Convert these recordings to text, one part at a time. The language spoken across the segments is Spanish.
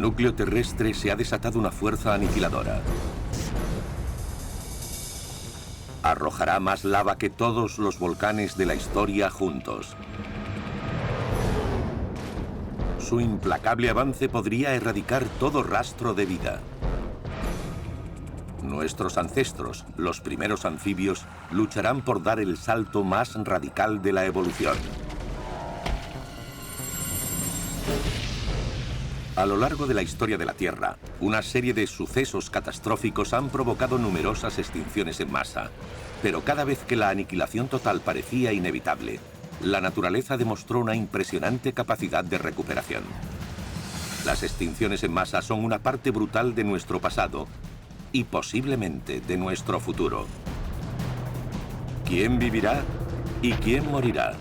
núcleo terrestre se ha desatado una fuerza aniquiladora. Arrojará más lava que todos los volcanes de la historia juntos. Su implacable avance podría erradicar todo rastro de vida. Nuestros ancestros, los primeros anfibios, lucharán por dar el salto más radical de la evolución. A lo largo de la historia de la Tierra, una serie de sucesos catastróficos han provocado numerosas extinciones en masa. Pero cada vez que la aniquilación total parecía inevitable, la naturaleza demostró una impresionante capacidad de recuperación. Las extinciones en masa son una parte brutal de nuestro pasado y posiblemente de nuestro futuro. ¿Quién vivirá y quién morirá?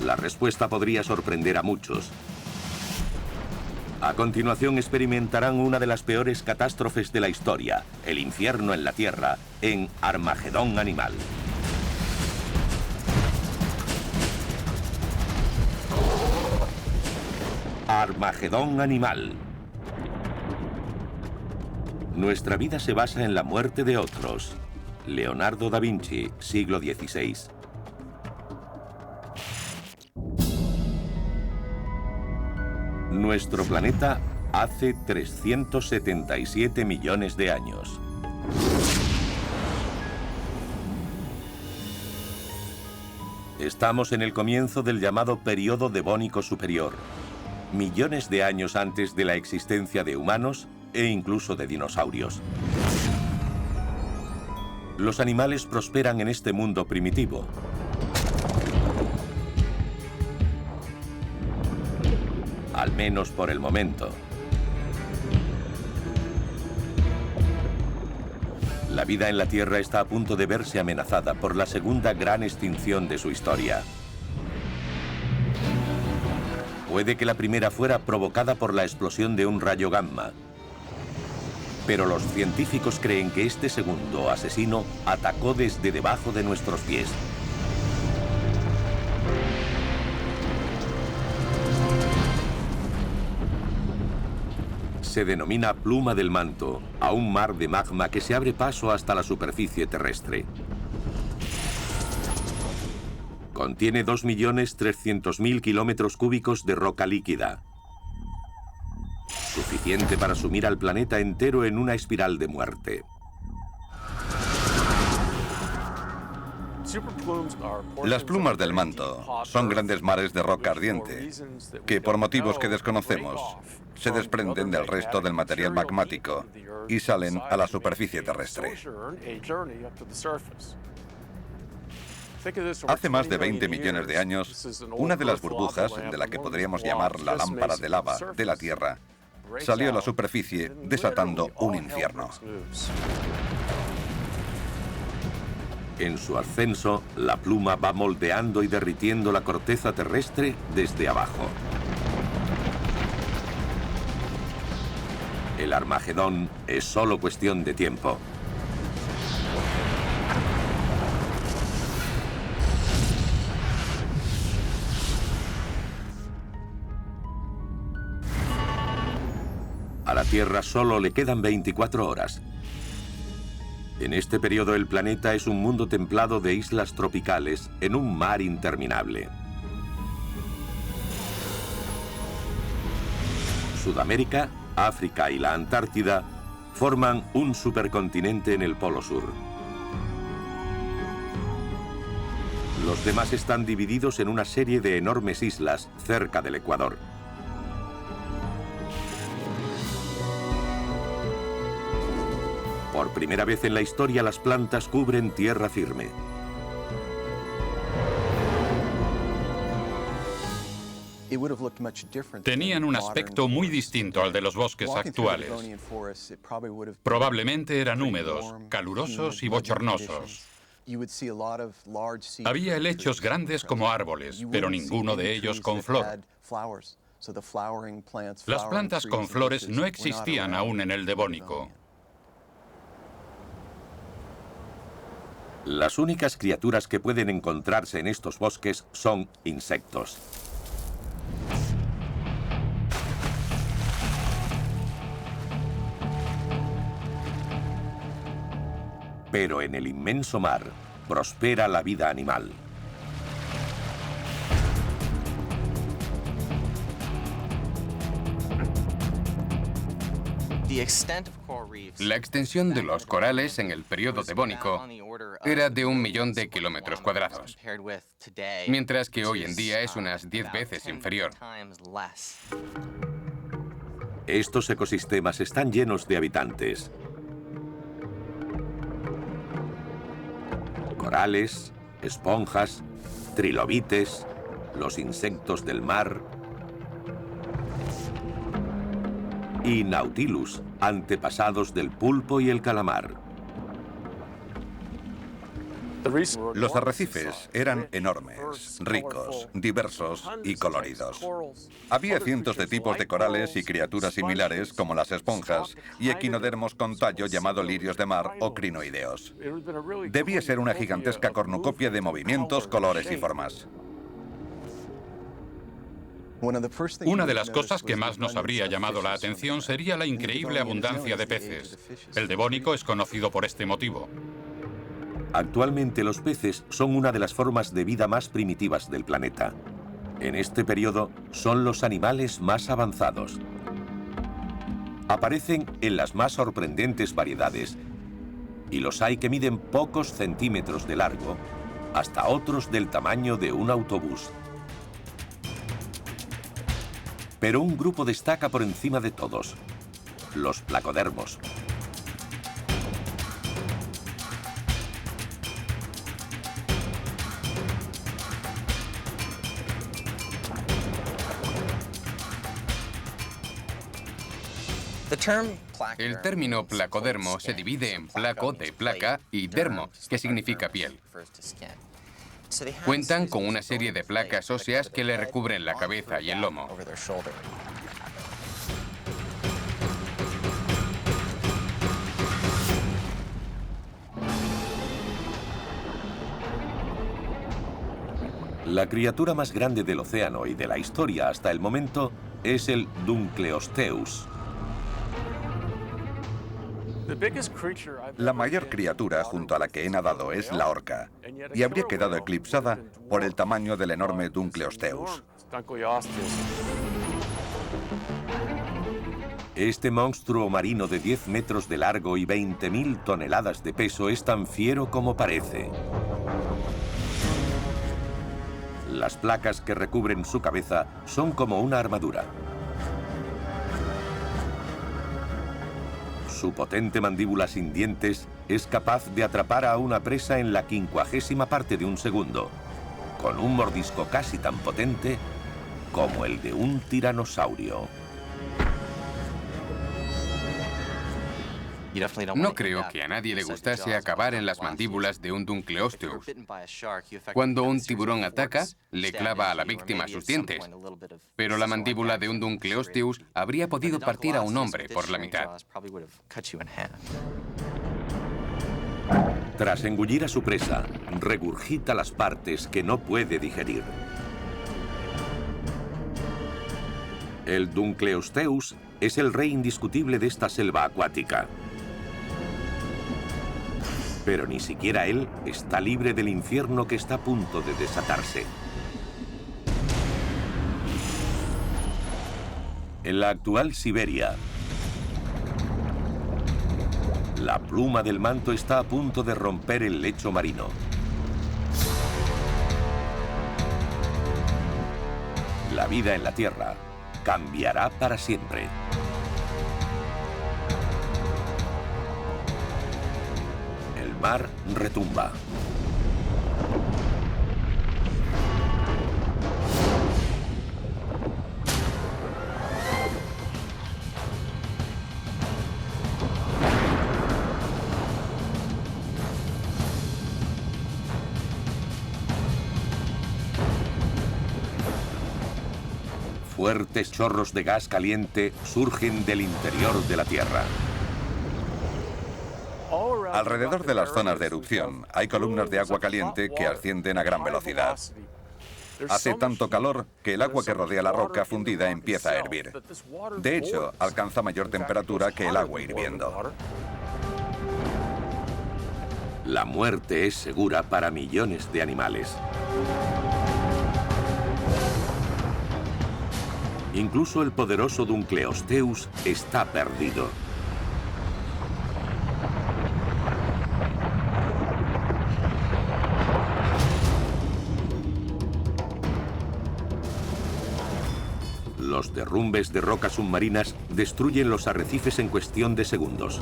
La respuesta podría sorprender a muchos. A continuación experimentarán una de las peores catástrofes de la historia, el infierno en la Tierra, en Armagedón Animal. Armagedón Animal. Nuestra vida se basa en la muerte de otros. Leonardo da Vinci, siglo XVI. Nuestro planeta hace 377 millones de años. Estamos en el comienzo del llamado Período Devónico Superior, millones de años antes de la existencia de humanos e incluso de dinosaurios. Los animales prosperan en este mundo primitivo. Al menos por el momento. La vida en la Tierra está a punto de verse amenazada por la segunda gran extinción de su historia. Puede que la primera fuera provocada por la explosión de un rayo gamma. Pero los científicos creen que este segundo asesino atacó desde debajo de nuestros pies. Se denomina pluma del manto a un mar de magma que se abre paso hasta la superficie terrestre. Contiene 2.300.000 kilómetros cúbicos de roca líquida, suficiente para sumir al planeta entero en una espiral de muerte. Las plumas del manto son grandes mares de roca ardiente que, por motivos que desconocemos, se desprenden del resto del material magmático y salen a la superficie terrestre. Hace más de 20 millones de años, una de las burbujas, de la que podríamos llamar la lámpara de lava de la Tierra, salió a la superficie desatando un infierno. En su ascenso, la pluma va moldeando y derritiendo la corteza terrestre desde abajo. El Armagedón es solo cuestión de tiempo. A la Tierra solo le quedan 24 horas. En este periodo el planeta es un mundo templado de islas tropicales en un mar interminable. Sudamérica, África y la Antártida forman un supercontinente en el Polo Sur. Los demás están divididos en una serie de enormes islas cerca del Ecuador. Por primera vez en la historia, las plantas cubren tierra firme. Tenían un aspecto muy distinto al de los bosques actuales. Probablemente eran húmedos, calurosos y bochornosos. Había helechos grandes como árboles, pero ninguno de ellos con flor. Las plantas con flores no existían aún en el Devónico. Las únicas criaturas que pueden encontrarse en estos bosques son insectos. Pero en el inmenso mar prospera la vida animal. La extensión de los corales en el periodo devónico era de 1 millón de kilómetros cuadrados, mientras que hoy en día es unas 10 veces inferior. Estos ecosistemas están llenos de habitantes. Corales, esponjas, trilobites, los insectos del mar y Nautilus, antepasados del pulpo y el calamar. Los arrecifes eran enormes, ricos, diversos y coloridos. Había cientos de tipos de corales y criaturas similares como las esponjas y equinodermos con tallo llamado lirios de mar o crinoideos. Debía ser una gigantesca cornucopia de movimientos, colores y formas. Una de las cosas que más nos habría llamado la atención sería la increíble abundancia de peces. El Devónico es conocido por este motivo. Actualmente los peces son una de las formas de vida más primitivas del planeta. En este periodo son los animales más avanzados. Aparecen en las más sorprendentes variedades y los hay que miden pocos centímetros de largo hasta otros del tamaño de un autobús. Pero un grupo destaca por encima de todos: los placodermos. El término placodermo se divide en placo, de placa, y dermo, que significa piel. Cuentan con una serie de placas óseas que le recubren la cabeza y el lomo. La criatura más grande del océano y de la historia hasta el momento es el Dunkleosteus. La mayor criatura junto a la que he nadado es la orca, y habría quedado eclipsada por el tamaño del enorme Dunkleosteus. Este monstruo marino de 10 metros de largo y 20.000 toneladas de peso es tan fiero como parece. Las placas que recubren su cabeza son como una armadura. Su potente mandíbula sin dientes es capaz de atrapar a una presa en la 50ª parte de un segundo, con un mordisco casi tan potente como el de un tiranosaurio. No creo que a nadie le gustase acabar en las mandíbulas de un Dunkleosteus. Cuando un tiburón ataca, le clava a la víctima sus dientes. Pero la mandíbula de un Dunkleosteus habría podido partir a un hombre por la mitad. Tras engullir a su presa, regurgita las partes que no puede digerir. El Dunkleosteus es el rey indiscutible de esta selva acuática. Pero ni siquiera él está libre del infierno que está a punto de desatarse. En la actual Siberia, la pluma del manto está a punto de romper el lecho marino. La vida en la Tierra cambiará para siempre. El mar retumba. Fuertes chorros de gas caliente surgen del interior de la Tierra. Alrededor de las zonas de erupción hay columnas de agua caliente que ascienden a gran velocidad. Hace tanto calor que el agua que rodea la roca fundida empieza a hervir. De hecho, alcanza mayor temperatura que el agua hirviendo. La muerte es segura para millones de animales. Incluso el poderoso Dunkleosteus está perdido. Los derrumbes de rocas submarinas destruyen los arrecifes en cuestión de segundos.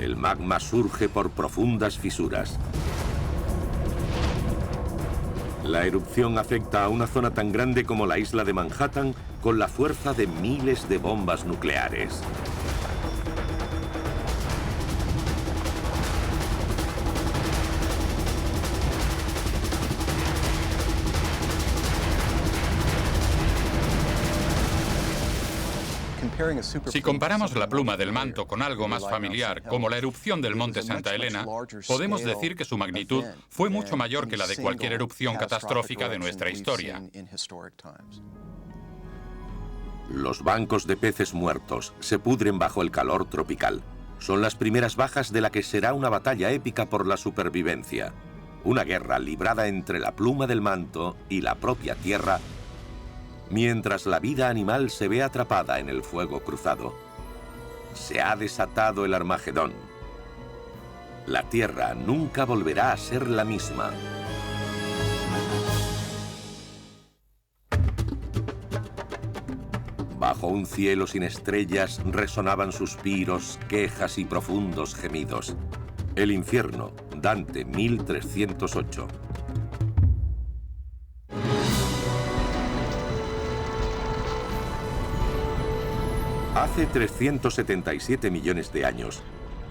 El magma surge por profundas fisuras. La erupción afecta a una zona tan grande como la isla de Manhattan con la fuerza de miles de bombas nucleares. Si comparamos la pluma del manto con algo más familiar, como la erupción del monte Santa Elena, podemos decir que su magnitud fue mucho mayor que la de cualquier erupción catastrófica de nuestra historia. Los bancos de peces muertos se pudren bajo el calor tropical. Son las primeras bajas de la que será una batalla épica por la supervivencia. Una guerra librada entre la pluma del manto y la propia Tierra, mientras la vida animal se ve atrapada en el fuego cruzado. Se ha desatado el Armagedón. La Tierra nunca volverá a ser la misma. Bajo un cielo sin estrellas resonaban suspiros, quejas y profundos gemidos. El infierno, Dante 1308. Hace 377 millones de años,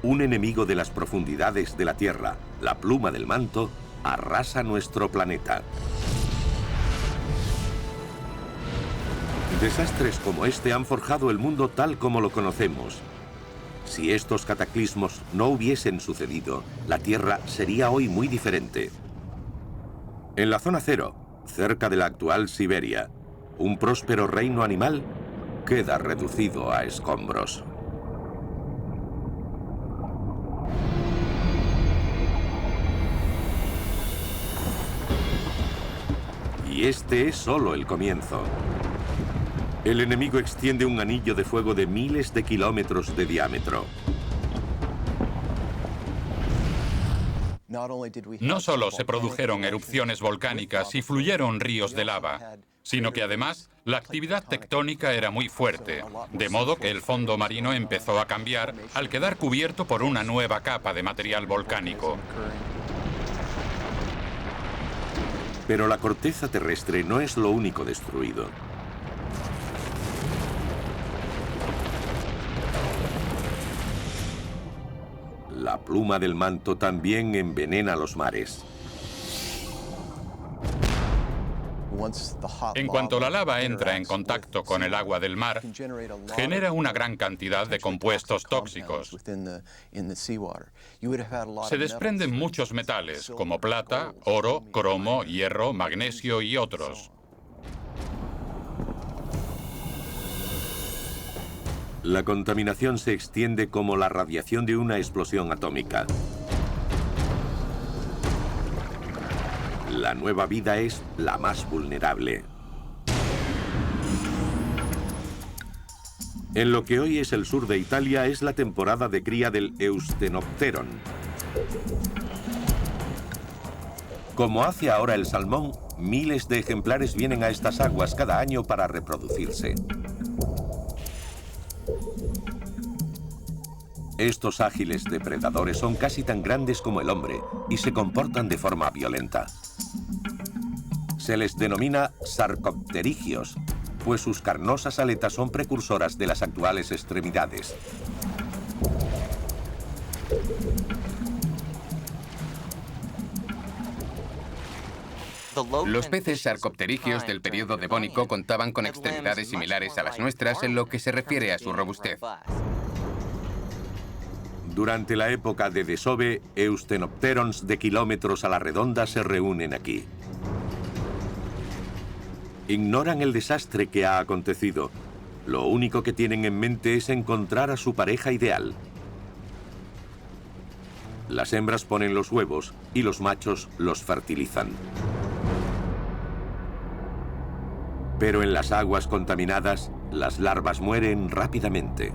un enemigo de las profundidades de la Tierra, la pluma del manto, arrasa nuestro planeta. Desastres como este han forjado el mundo tal como lo conocemos. Si estos cataclismos no hubiesen sucedido, la Tierra sería hoy muy diferente. En la zona cero, cerca de la actual Siberia, un próspero reino animal queda reducido a escombros. Y este es solo el comienzo. El enemigo extiende un anillo de fuego de miles de kilómetros de diámetro. No solo se produjeron erupciones volcánicas y fluyeron ríos de lava, sino que además la actividad tectónica era muy fuerte, de modo que el fondo marino empezó a cambiar al quedar cubierto por una nueva capa de material volcánico. Pero la corteza terrestre no es lo único destruido. La pluma del manto también envenena los mares. En cuanto la lava entra en contacto con el agua del mar, genera una gran cantidad de compuestos tóxicos. Se desprenden muchos metales, como plata, oro, cromo, hierro, magnesio y otros. La contaminación se extiende como la radiación de una explosión atómica. La nueva vida es la más vulnerable. En lo que hoy es el sur de Italia es la temporada de cría del Eusthenopteron. Como hace ahora el salmón, miles de ejemplares vienen a estas aguas cada año para reproducirse. Estos ágiles depredadores son casi tan grandes como el hombre y se comportan de forma violenta. Se les denomina sarcopterigios, pues sus carnosas aletas son precursoras de las actuales extremidades. Los peces sarcopterigios del período devónico contaban con extremidades similares a las nuestras en lo que se refiere a su robustez. Durante la época de desove, Eusthenopterons de kilómetros a la redonda se reúnen aquí. Ignoran el desastre que ha acontecido. Lo único que tienen en mente es encontrar a su pareja ideal. Las hembras ponen los huevos y los machos los fertilizan. Pero en las aguas contaminadas, las larvas mueren rápidamente.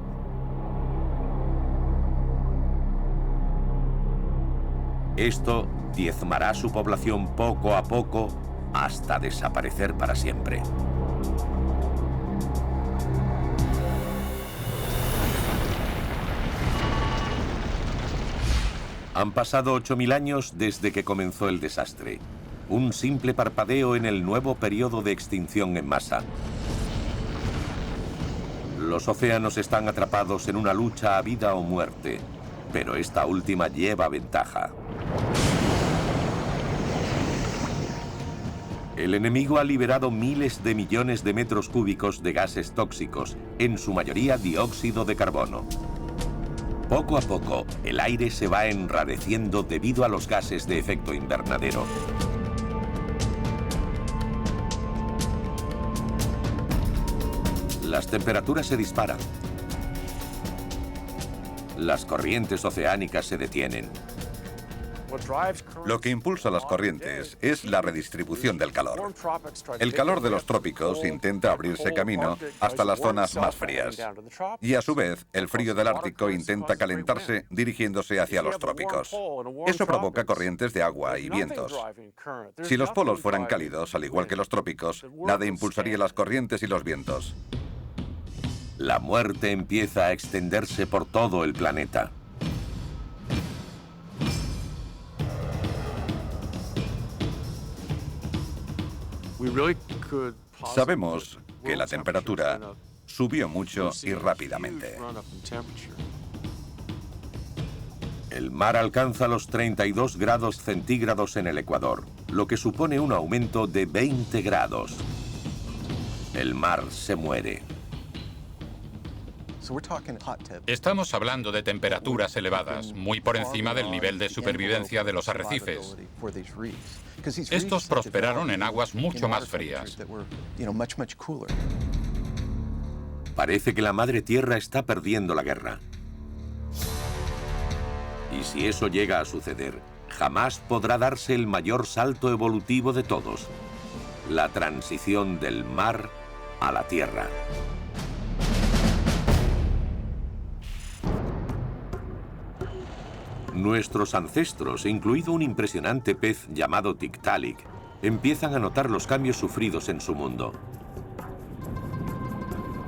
Esto diezmará su población poco a poco hasta desaparecer para siempre. Han pasado 8000 años desde que comenzó el desastre. Un simple parpadeo en el nuevo periodo de extinción en masa. Los océanos están atrapados en una lucha a vida o muerte, pero esta última lleva ventaja. El enemigo ha liberado miles de millones de metros cúbicos de gases tóxicos, en su mayoría dióxido de carbono. Poco a poco, el aire se va enrareciendo debido a los gases de efecto invernadero. Las temperaturas se disparan. Las corrientes oceánicas se detienen. Lo que impulsa las corrientes es la redistribución del calor. El calor de los trópicos intenta abrirse camino hasta las zonas más frías. Y a su vez, el frío del Ártico intenta calentarse dirigiéndose hacia los trópicos. Eso provoca corrientes de agua y vientos. Si los polos fueran cálidos, al igual que los trópicos, nada impulsaría las corrientes y los vientos. La muerte empieza a extenderse por todo el planeta. Sabemos que la temperatura subió mucho y rápidamente. El mar alcanza los 32 grados centígrados en el Ecuador, lo que supone un aumento de 20 grados. El mar se muere. Estamos hablando de temperaturas elevadas, muy por encima del nivel de supervivencia de los arrecifes. Estos prosperaron en aguas mucho más frías. Parece que la Madre Tierra está perdiendo la guerra. Y si eso llega a suceder, jamás podrá darse el mayor salto evolutivo de todos: la transición del mar a la tierra. Nuestros ancestros, incluido un impresionante pez llamado Tiktaalik, empiezan a notar los cambios sufridos en su mundo.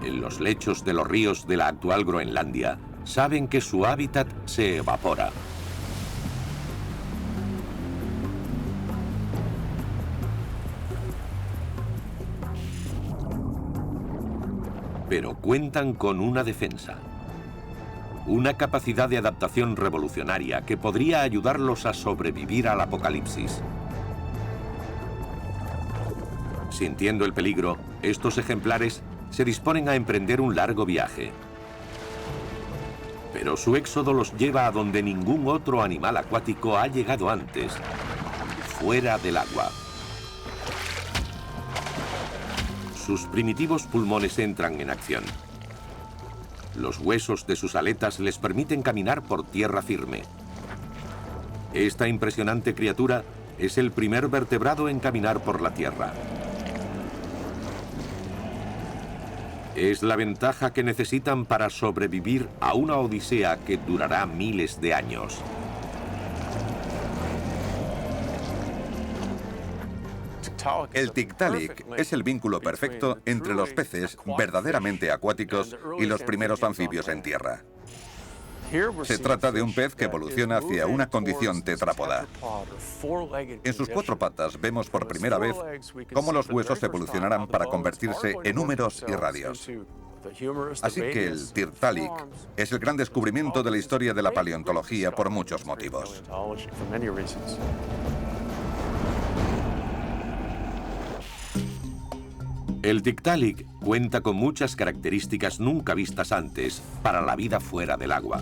En los lechos de los ríos de la actual Groenlandia, saben que su hábitat se evapora. Pero cuentan con una defensa. Una capacidad de adaptación revolucionaria que podría ayudarlos a sobrevivir al apocalipsis. Sintiendo el peligro, estos ejemplares se disponen a emprender un largo viaje. Pero su éxodo los lleva a donde ningún otro animal acuático ha llegado antes: fuera del agua. Sus primitivos pulmones entran en acción. Los huesos de sus aletas les permiten caminar por tierra firme. Esta impresionante criatura es el primer vertebrado en caminar por la tierra. Es la ventaja que necesitan para sobrevivir a una odisea que durará miles de años. El Tiktaalik es el vínculo perfecto entre los peces verdaderamente acuáticos y los primeros anfibios en tierra. Se trata de un pez que evoluciona hacia una condición tetrápoda. En sus 4 patas vemos por primera vez cómo los huesos evolucionarán para convertirse en húmeros y radios. Así que el Tiktaalik es el gran descubrimiento de la historia de la paleontología por muchos motivos. El Tiktaalik cuenta con muchas características nunca vistas antes para la vida fuera del agua.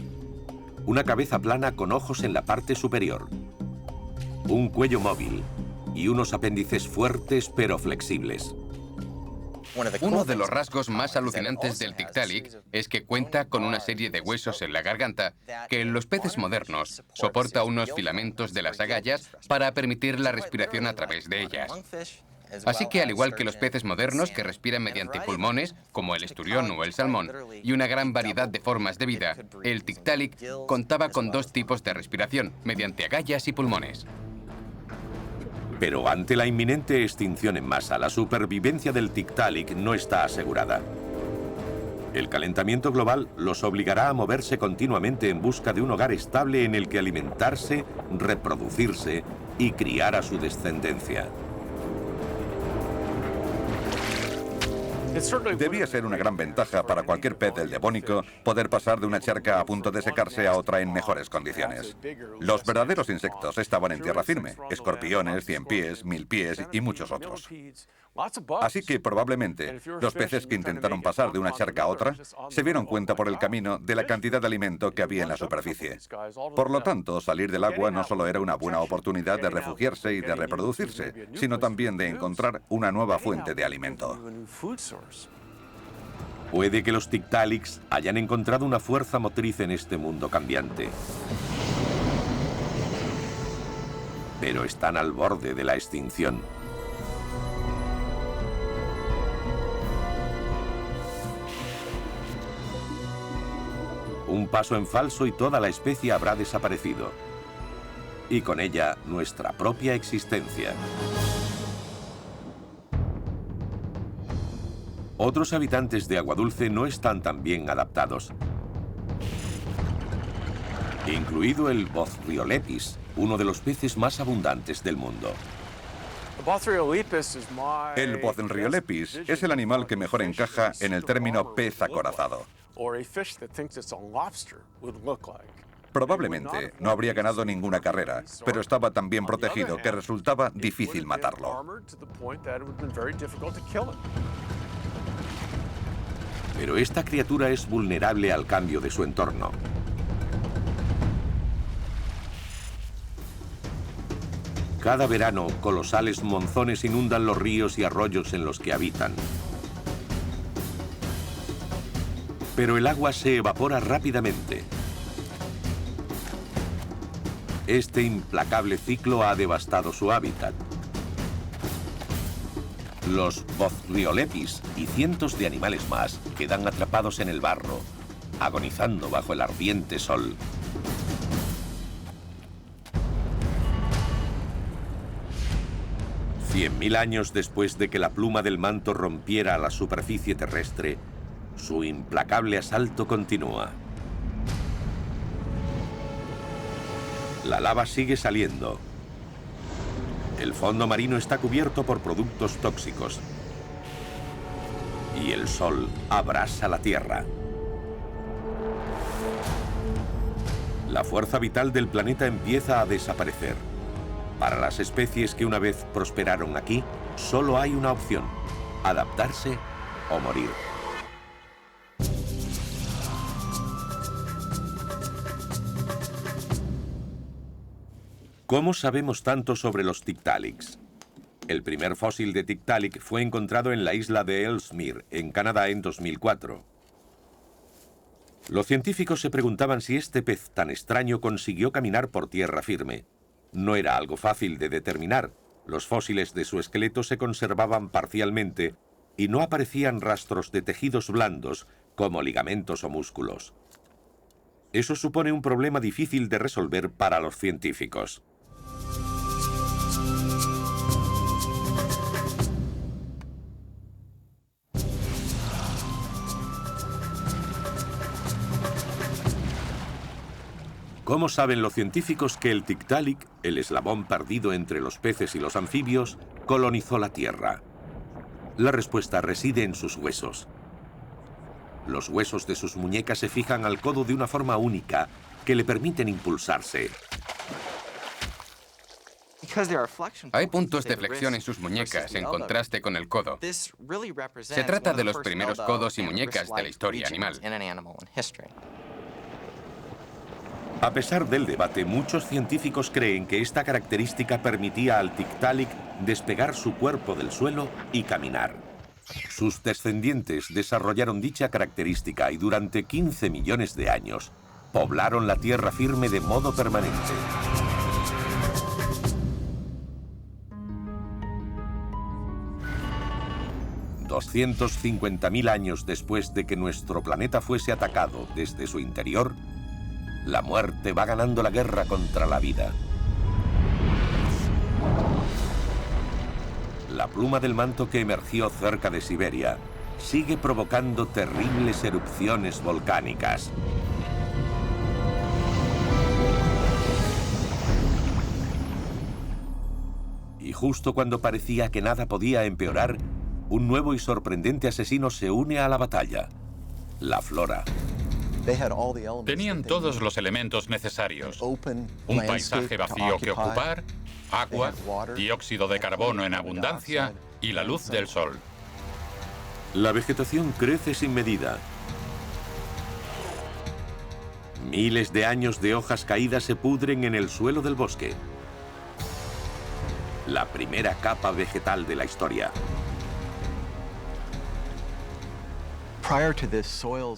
Una cabeza plana con ojos en la parte superior, un cuello móvil y unos apéndices fuertes pero flexibles. Uno de los rasgos más alucinantes del Tiktaalik es que cuenta con una serie de huesos en la garganta que en los peces modernos soporta unos filamentos de las agallas para permitir la respiración a través de ellas. Así que, al igual que los peces modernos que respiran mediante pulmones, como el esturión o el salmón, y una gran variedad de formas de vida, el Tiktaalik contaba con dos tipos de respiración, mediante agallas y pulmones. Pero ante la inminente extinción en masa, la supervivencia del Tiktaalik no está asegurada. El calentamiento global los obligará a moverse continuamente en busca de un hogar estable en el que alimentarse, reproducirse y criar a su descendencia. Debía ser una gran ventaja para cualquier pez del Devónico poder pasar de una charca a punto de secarse a otra en mejores condiciones. Los verdaderos insectos estaban en tierra firme: escorpiones, ciempiés, milpiés y muchos otros. Así que probablemente los peces que intentaron pasar de una charca a otra se dieron cuenta por el camino de la cantidad de alimento que había en la superficie. Por lo tanto, salir del agua no solo era una buena oportunidad de refugiarse y de reproducirse, sino también de encontrar una nueva fuente de alimento. Puede que los Tiktaaliks hayan encontrado una fuerza motriz en este mundo cambiante. Pero están al borde de la extinción. Un paso en falso y toda la especie habrá desaparecido. Y con ella, nuestra propia existencia. Otros habitantes de agua dulce no están tan bien adaptados, incluido el Bothriolepis, uno de los peces más abundantes del mundo. El Bothriolepis es el animal que mejor encaja en el término pez acorazado. Probablemente no habría ganado ninguna carrera, pero estaba tan bien protegido que resultaba difícil matarlo. Pero esta criatura es vulnerable al cambio de su entorno. Cada verano, colosales monzones inundan los ríos y arroyos en los que habitan. Pero el agua se evapora rápidamente. Este implacable ciclo ha devastado su hábitat. Los Bothriolepis y cientos de animales más quedan atrapados en el barro, agonizando bajo el ardiente sol. $100.000 años después de que la pluma del manto rompiera la superficie terrestre, su implacable asalto continúa. La lava sigue saliendo. El fondo marino está cubierto por productos tóxicos. Y el sol abrasa la tierra. La fuerza vital del planeta empieza a desaparecer. Para las especies que una vez prosperaron aquí, solo hay una opción: adaptarse o morir. ¿Cómo sabemos tanto sobre los Tiktaaliks? El primer fósil de Tiktaalik fue encontrado en la isla de Ellesmere, en Canadá, en 2004. Los científicos se preguntaban si este pez tan extraño consiguió caminar por tierra firme. No era algo fácil de determinar. Los fósiles de su esqueleto se conservaban parcialmente y no aparecían rastros de tejidos blandos, como ligamentos o músculos. Eso supone un problema difícil de resolver para los científicos. ¿Cómo saben los científicos que el Tiktaalik, el eslabón perdido entre los peces y los anfibios, colonizó la Tierra? La respuesta reside en sus huesos. Los huesos de sus muñecas se fijan al codo de una forma única que le permiten impulsarse. Hay puntos de flexión en sus muñecas en contraste con el codo. Se trata de los primeros codos y muñecas de la historia animal. A pesar del debate, muchos científicos creen que esta característica permitía al Tiktaalik despegar su cuerpo del suelo y caminar. Sus descendientes desarrollaron dicha característica y durante 15 millones de años poblaron la tierra firme de modo permanente. $250.000 años después de que nuestro planeta fuese atacado desde su interior, la muerte va ganando la guerra contra la vida. La pluma del manto que emergió cerca de Siberia sigue provocando terribles erupciones volcánicas. Y justo cuando parecía que nada podía empeorar, un nuevo y sorprendente asesino se une a la batalla: la flora. Tenían todos los elementos necesarios: un paisaje vacío que ocupar, agua, dióxido de carbono en abundancia y la luz del sol. La vegetación crece sin medida. Miles de años de hojas caídas se pudren en el suelo del bosque. La primera capa vegetal de la historia.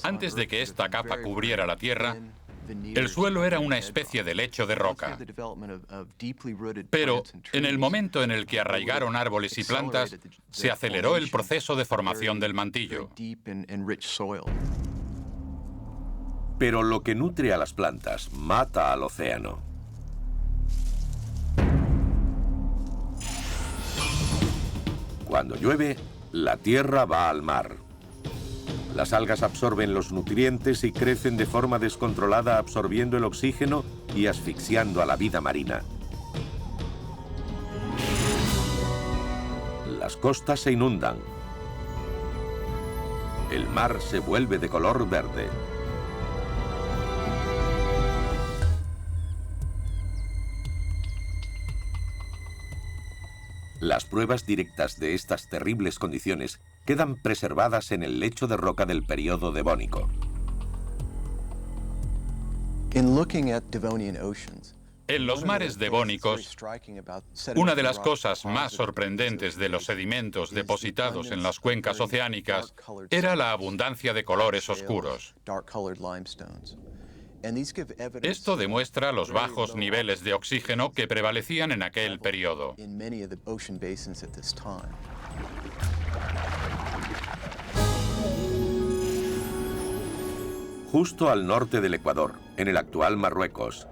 Antes de que esta capa cubriera la tierra, el suelo era una especie de lecho de roca. Pero en el momento en el que arraigaron árboles y plantas, se aceleró el proceso de formación del mantillo. Pero lo que nutre a las plantas mata al océano. Cuando llueve, la tierra va al mar. Las algas absorben los nutrientes y crecen de forma descontrolada, absorbiendo el oxígeno y asfixiando a la vida marina. Las costas se inundan. El mar se vuelve de color verde. Las pruebas directas de estas terribles condiciones quedan preservadas en el lecho de roca del período devónico. En los mares devónicos, una de las cosas más sorprendentes de los sedimentos depositados en las cuencas oceánicas era la abundancia de colores oscuros. Esto demuestra los bajos niveles de oxígeno que prevalecían en aquel periodo. Justo al norte del Ecuador, en el actual Marruecos,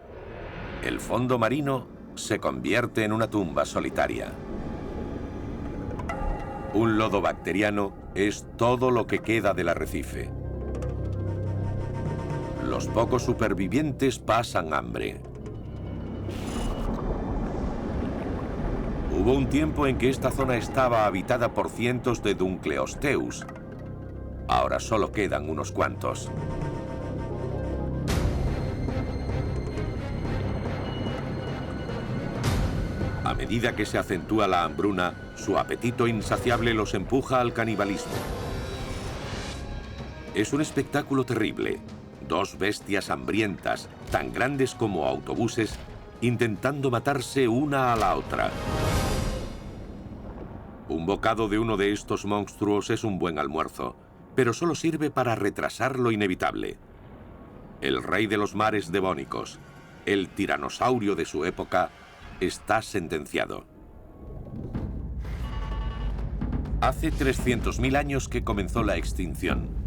el fondo marino se convierte en una tumba solitaria. Un lodo bacteriano es todo lo que queda del arrecife. Los pocos supervivientes pasan hambre. Hubo un tiempo en que esta zona estaba habitada por cientos de Dunkleosteus. Ahora solo quedan unos cuantos. A medida que se acentúa la hambruna, su apetito insaciable los empuja al canibalismo. Es un espectáculo terrible. Dos bestias hambrientas, tan grandes como autobuses, intentando matarse una a la otra. Un bocado de uno de estos monstruos es un buen almuerzo, pero solo sirve para retrasar lo inevitable. El rey de los mares devónicos, el tiranosaurio de su época, está sentenciado. Hace 300.000 años que comenzó la extinción.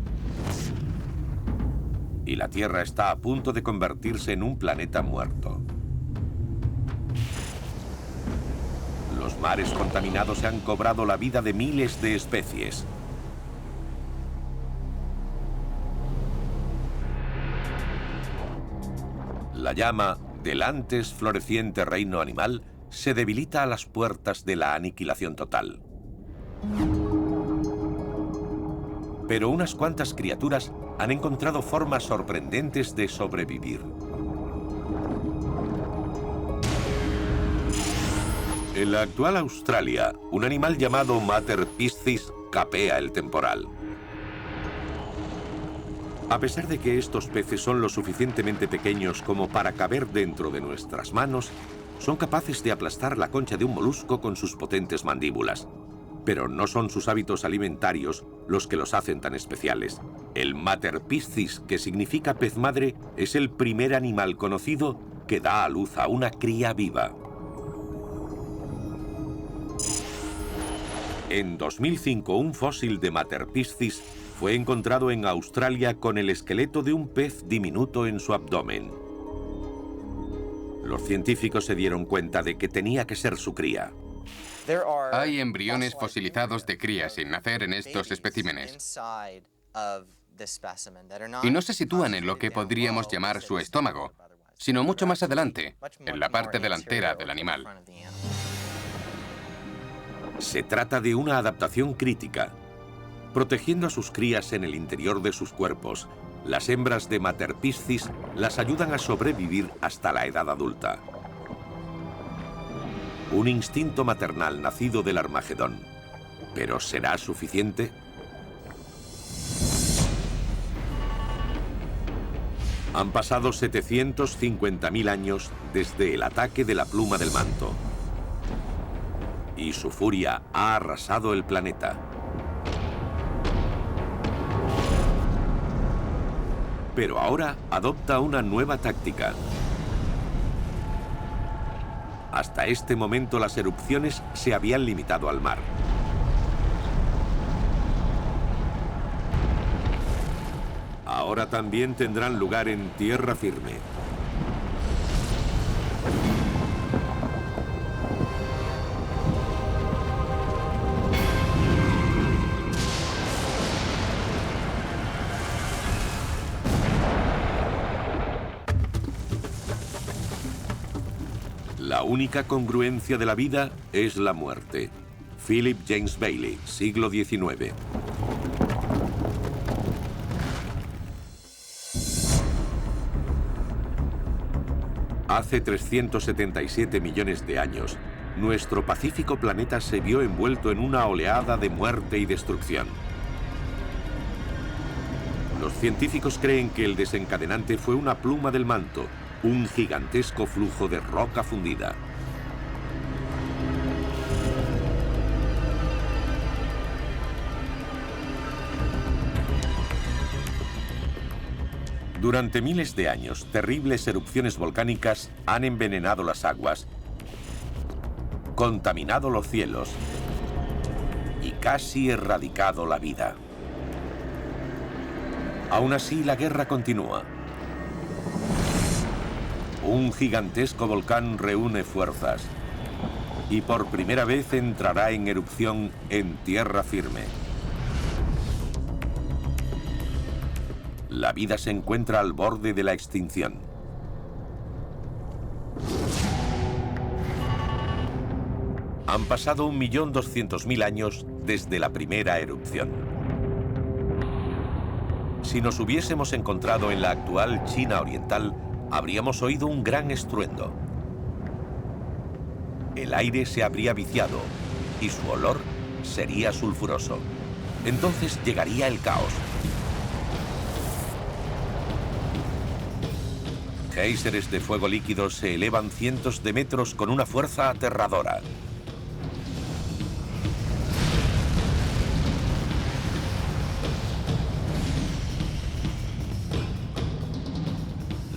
Y la Tierra está a punto de convertirse en un planeta muerto. Los mares contaminados se han cobrado la vida de miles de especies. La llama del antes floreciente reino animal se debilita a las puertas de la aniquilación total. Pero unas cuantas criaturas han encontrado formas sorprendentes de sobrevivir. En la actual Australia, un animal llamado Mater piscis capea el temporal. A pesar de que estos peces son lo suficientemente pequeños como para caber dentro de nuestras manos, son capaces de aplastar la concha de un molusco con sus potentes mandíbulas. Pero no son sus hábitos alimentarios los que los hacen tan especiales. El Materpiscis, que significa pez madre, es el primer animal conocido que da a luz a una cría viva. En 2005, un fósil de Materpiscis fue encontrado en Australia con el esqueleto de un pez diminuto en su abdomen. Los científicos se dieron cuenta de que tenía que ser su cría. Hay embriones fosilizados de crías sin nacer en estos especímenes. Y no se sitúan en lo que podríamos llamar su estómago, sino mucho más adelante, en la parte delantera del animal. Se trata de una adaptación crítica. Protegiendo a sus crías en el interior de sus cuerpos, las hembras de Materpiscis las ayudan a sobrevivir hasta la edad adulta. Un instinto maternal nacido del Armagedón. ¿Pero será suficiente? Han pasado 750.000 años desde el ataque de la pluma del manto. Y su furia ha arrasado el planeta. Pero ahora adopta una nueva táctica. Hasta este momento las erupciones se habían limitado al mar. Ahora también tendrán lugar en tierra firme. La única congruencia de la vida es la muerte. Philip James Bailey, siglo XIX. Hace 377 millones de años, nuestro pacífico planeta se vio envuelto en una oleada de muerte y destrucción. Los científicos creen que el desencadenante fue una pluma del manto, un gigantesco flujo de roca fundida. Durante miles de años, terribles erupciones volcánicas han envenenado las aguas, contaminado los cielos y casi erradicado la vida. Aún así, la guerra continúa. Un gigantesco volcán reúne fuerzas y por primera vez entrará en erupción en tierra firme. La vida se encuentra al borde de la extinción. Han pasado 1.200.000 años desde la primera erupción. Si nos hubiésemos encontrado en la actual China oriental, habríamos oído un gran estruendo. El aire se habría viciado y su olor sería sulfuroso. Entonces llegaría el caos. Géiseres de fuego líquido se elevan cientos de metros con una fuerza aterradora.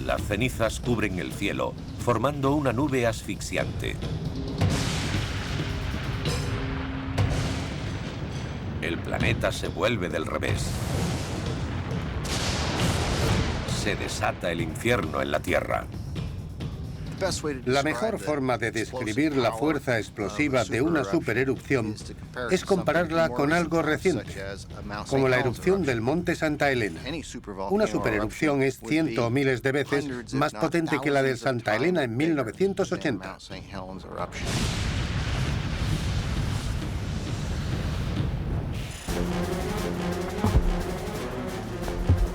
Las cenizas cubren el cielo, formando una nube asfixiante. El planeta se vuelve del revés. Se desata el infierno en la Tierra. La mejor forma de describir la fuerza explosiva de una supererupción es compararla con algo reciente, como la erupción del monte Santa Elena. Una supererupción es cientos o miles de veces más potente que la de Santa Elena en 1980.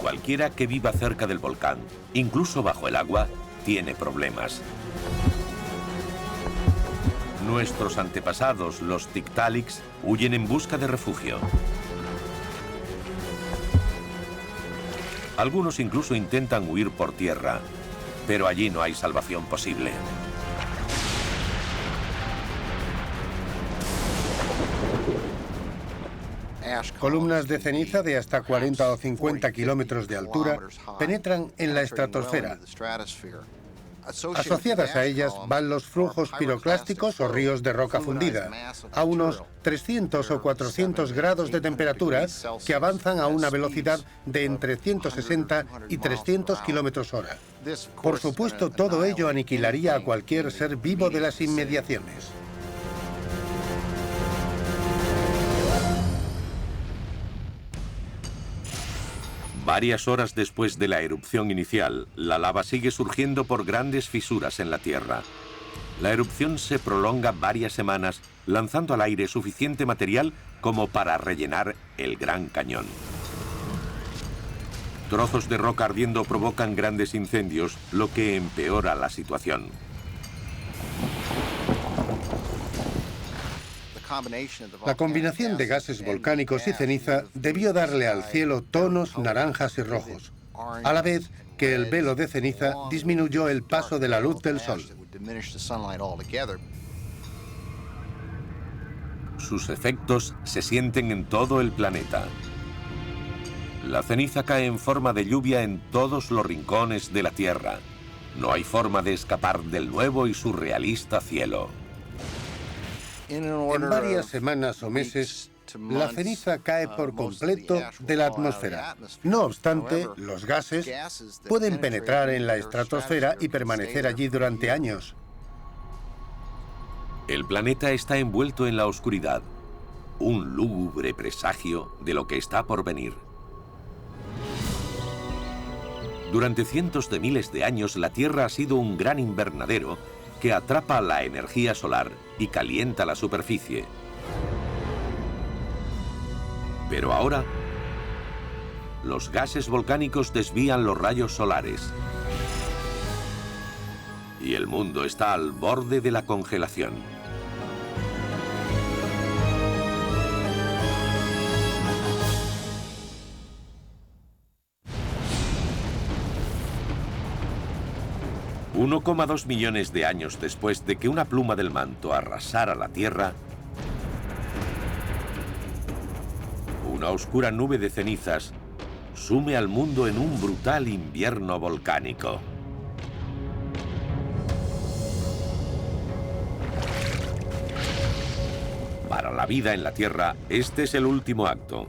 Cualquiera que viva cerca del volcán, incluso bajo el agua, tiene problemas. Nuestros antepasados, los Tiktaaliks, huyen en busca de refugio. Algunos incluso intentan huir por tierra, pero allí no hay salvación posible. Columnas de ceniza de hasta 40 o 50 kilómetros de altura penetran en la estratosfera. Asociadas a ellas van los flujos piroclásticos o ríos de roca fundida, a unos 300 o 400 grados de temperatura que avanzan a una velocidad de entre 160 y 300 kilómetros hora. Por supuesto, todo ello aniquilaría a cualquier ser vivo de las inmediaciones. Varias horas después de la erupción inicial, la lava sigue surgiendo por grandes fisuras en la Tierra. La erupción se prolonga varias semanas, lanzando al aire suficiente material como para rellenar el Gran Cañón. Trozos de roca ardiendo provocan grandes incendios, lo que empeora la situación. La combinación de gases volcánicos y ceniza debió darle al cielo tonos naranjas y rojos, a la vez que el velo de ceniza disminuyó el paso de la luz del sol. Sus efectos se sienten en todo el planeta. La ceniza cae en forma de lluvia en todos los rincones de la Tierra. No hay forma de escapar del nuevo y surrealista cielo. En varias semanas o meses, la ceniza cae por completo de la atmósfera. No obstante, los gases pueden penetrar en la estratosfera y permanecer allí durante años. El planeta está envuelto en la oscuridad, un lúgubre presagio de lo que está por venir. Durante cientos de miles de años, la Tierra ha sido un gran invernadero que atrapa la energía solar y calienta la superficie. Pero ahora, los gases volcánicos desvían los rayos solares y el mundo está al borde de la congelación. $1,2 millones de años después de que una pluma del manto arrasara la Tierra, una oscura nube de cenizas sume al mundo en un brutal invierno volcánico. Para la vida en la Tierra, este es el último acto.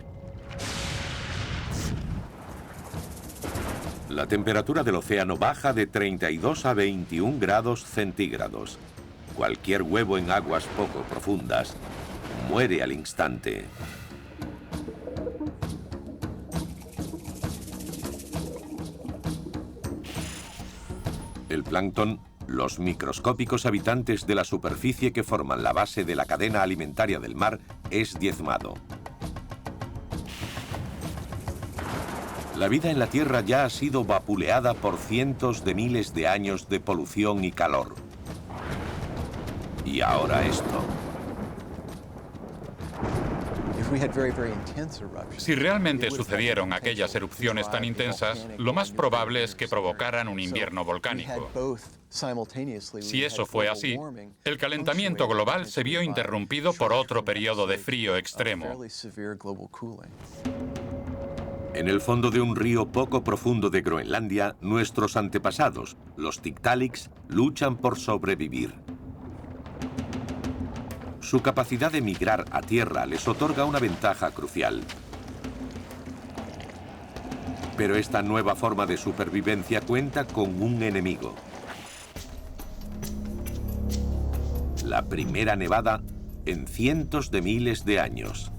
La temperatura del océano baja de 32 a 21 grados centígrados. Cualquier huevo en aguas poco profundas muere al instante. El plancton, los microscópicos habitantes de la superficie que forman la base de la cadena alimentaria del mar, es diezmado. La vida en la Tierra ya ha sido vapuleada por cientos de miles de años de polución y calor. Y ahora esto. Si realmente sucedieron aquellas erupciones tan intensas, lo más probable es que provocaran un invierno volcánico. Si eso fue así, el calentamiento global se vio interrumpido por otro periodo de frío extremo. En el fondo de un río poco profundo de Groenlandia, nuestros antepasados, los Tiktaaliks, luchan por sobrevivir. Su capacidad de migrar a tierra les otorga una ventaja crucial. Pero esta nueva forma de supervivencia cuenta con un enemigo. La primera nevada en cientos de miles de años.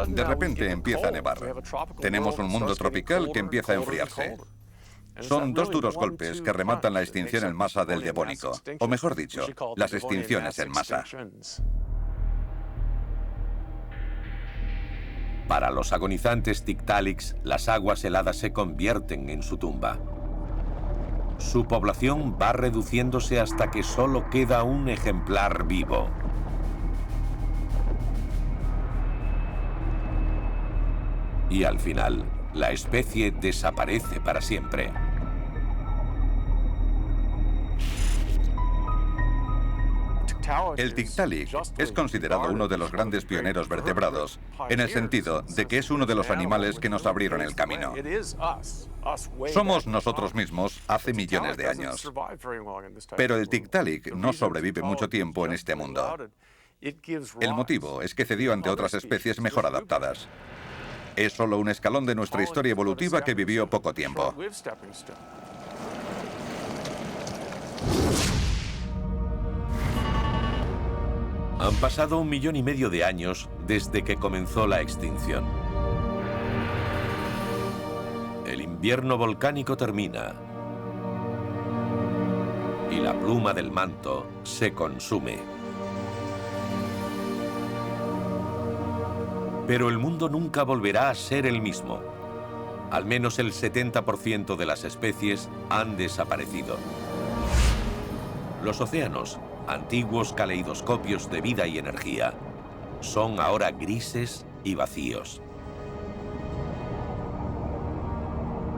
De repente empieza a nevar. Tenemos un mundo tropical que empieza a enfriarse. Son dos duros golpes que rematan la extinción en masa del Devónico, o mejor dicho, las extinciones en masa. Para los agonizantes Tiktaaliks, las aguas heladas se convierten en su tumba. Su población va reduciéndose hasta que solo queda un ejemplar vivo. Y al final, la especie desaparece para siempre. El Tiktaalik es considerado uno de los grandes pioneros vertebrados, en el sentido de que es uno de los animales que nos abrieron el camino. Somos nosotros mismos hace millones de años. Pero el Tiktaalik no sobrevive mucho tiempo en este mundo. El motivo es que cedió ante otras especies mejor adaptadas. Es solo un escalón de nuestra historia evolutiva que vivió poco tiempo. Han pasado 1,5 millones de años desde que comenzó la extinción. El invierno volcánico termina y la pluma del manto se consume. Pero el mundo nunca volverá a ser el mismo. Al menos el 70% de las especies han desaparecido. Los océanos, antiguos caleidoscopios de vida y energía, son ahora grises y vacíos.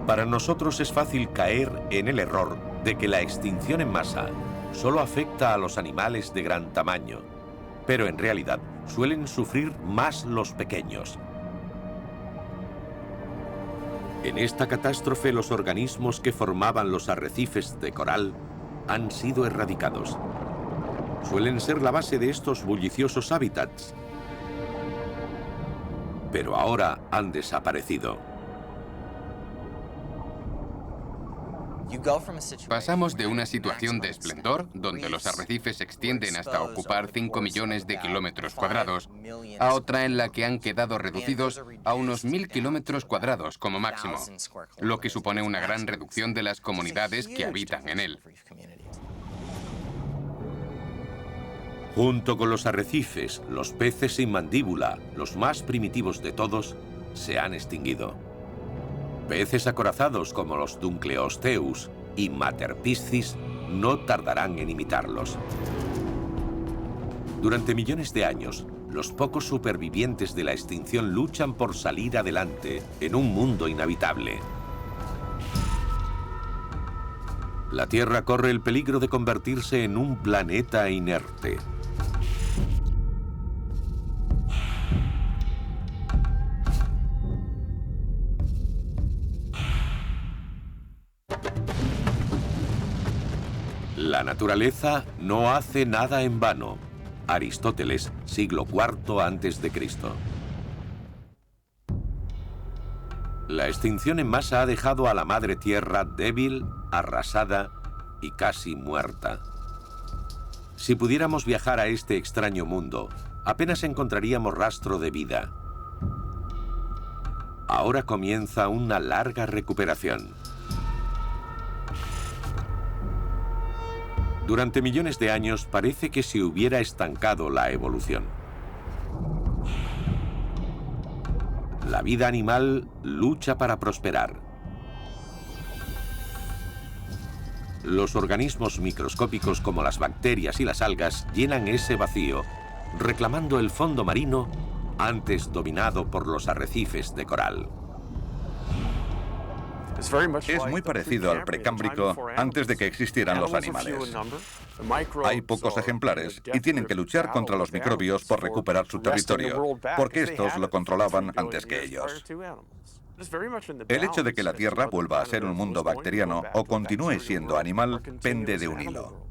Para nosotros es fácil caer en el error de que la extinción en masa solo afecta a los animales de gran tamaño, pero en realidad suelen sufrir más los pequeños. En esta catástrofe, los organismos que formaban los arrecifes de coral han sido erradicados. Suelen ser la base de estos bulliciosos hábitats, pero ahora han desaparecido. Pasamos de una situación de esplendor, donde los arrecifes se extienden hasta ocupar 5 millones de kilómetros cuadrados, a otra en la que han quedado reducidos a unos 1.000 kilómetros cuadrados como máximo, lo que supone una gran reducción de las comunidades que habitan en él. Junto con los arrecifes, los peces sin mandíbula, los más primitivos de todos, se han extinguido. Peces acorazados como los Dunkleosteus y Materpiscis no tardarán en imitarlos. Durante millones de años, los pocos supervivientes de la extinción luchan por salir adelante en un mundo inhabitable. La Tierra corre el peligro de convertirse en un planeta inerte. La naturaleza no hace nada en vano. Aristóteles, siglo IV a.C. La extinción en masa ha dejado a la madre tierra débil, arrasada y casi muerta. Si pudiéramos viajar a este extraño mundo, apenas encontraríamos rastro de vida. Ahora comienza una larga recuperación. Durante millones de años parece que se hubiera estancado la evolución. La vida animal lucha para prosperar. Los organismos microscópicos como las bacterias y las algas llenan ese vacío, reclamando el fondo marino antes dominado por los arrecifes de coral. Es muy parecido al precámbrico antes de que existieran los animales. Hay pocos ejemplares y tienen que luchar contra los microbios por recuperar su territorio, porque estos lo controlaban antes que ellos. El hecho de que la Tierra vuelva a ser un mundo bacteriano o continúe siendo animal pende de un hilo.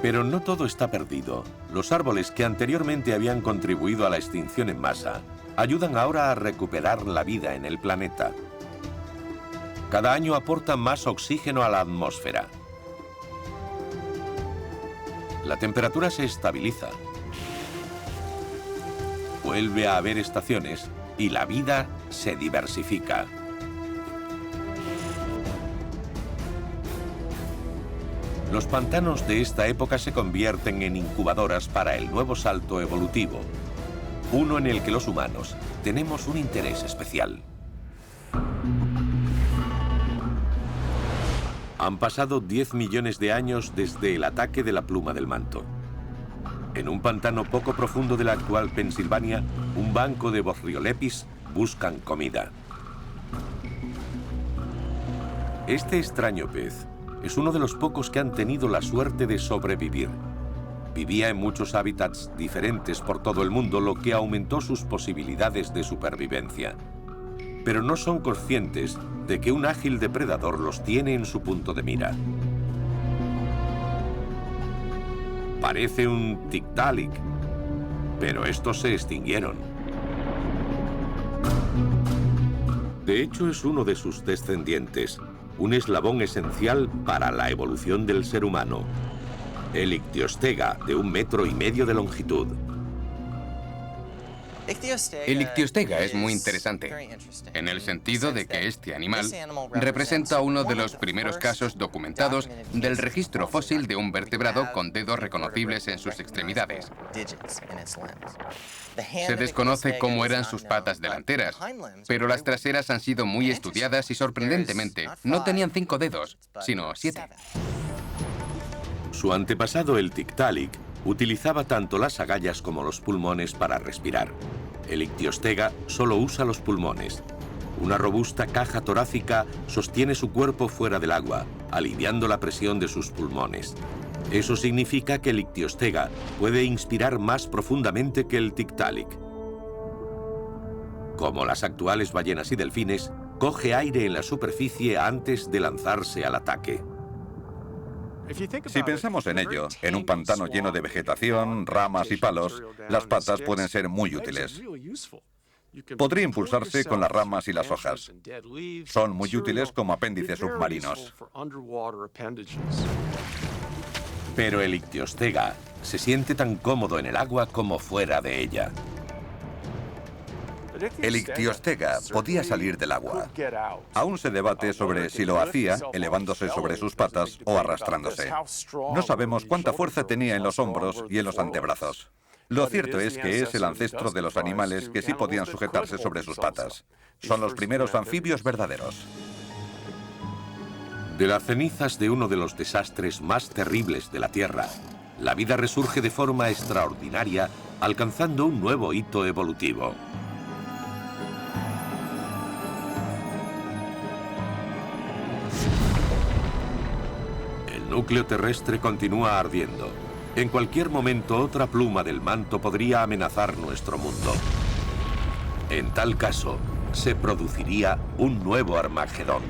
Pero no todo está perdido. Los árboles que anteriormente habían contribuido a la extinción en masa ayudan ahora a recuperar la vida en el planeta. Cada año aportan más oxígeno a la atmósfera. La temperatura se estabiliza. Vuelve a haber estaciones y la vida se diversifica. Los pantanos de esta época se convierten en incubadoras para el nuevo salto evolutivo, uno en el que los humanos tenemos un interés especial. Han pasado 10 millones de años desde el ataque de la pluma del manto. En un pantano poco profundo de la actual Pensilvania, un banco de Boreolepis buscan comida. Este extraño pez es uno de los pocos que han tenido la suerte de sobrevivir. Vivía en muchos hábitats diferentes por todo el mundo, lo que aumentó sus posibilidades de supervivencia. Pero no son conscientes de que un ágil depredador los tiene en su punto de mira. Parece un Tiktaalik, pero estos se extinguieron. De hecho, es uno de sus descendientes, un eslabón esencial para la evolución del ser humano. El Ictiostega, de 1,5 metros de longitud. El Ictiostega es muy interesante, en el sentido de que este animal representa uno de los primeros casos documentados del registro fósil de un vertebrado con dedos reconocibles en sus extremidades. Se desconoce cómo eran sus patas delanteras, pero las traseras han sido muy estudiadas y, sorprendentemente, no tenían 5 dedos, sino 7. Su antepasado, el Tiktaalik, utilizaba tanto las agallas como los pulmones para respirar. El Ictiostega solo usa los pulmones. Una robusta caja torácica sostiene su cuerpo fuera del agua, aliviando la presión de sus pulmones. Eso significa que el Ictiostega puede inspirar más profundamente que el Tiktaalik. Como las actuales ballenas y delfines, coge aire en la superficie antes de lanzarse al ataque. Si pensamos en ello, en un pantano lleno de vegetación, ramas y palos, las patas pueden ser muy útiles. Podría impulsarse con las ramas y las hojas. Son muy útiles como apéndices submarinos. Pero el Ictiostega se siente tan cómodo en el agua como fuera de ella. El Ictiostega podía salir del agua. Aún se debate sobre si lo hacía elevándose sobre sus patas o arrastrándose. No sabemos cuánta fuerza tenía en los hombros y en los antebrazos. Lo cierto es que es el ancestro de los animales que sí podían sujetarse sobre sus patas. Son los primeros anfibios verdaderos. De las cenizas de uno de los desastres más terribles de la Tierra, la vida resurge de forma extraordinaria, alcanzando un nuevo hito evolutivo. El núcleo terrestre continúa ardiendo. En cualquier momento, otra pluma del manto podría amenazar nuestro mundo. En tal caso, se produciría un nuevo Armagedón.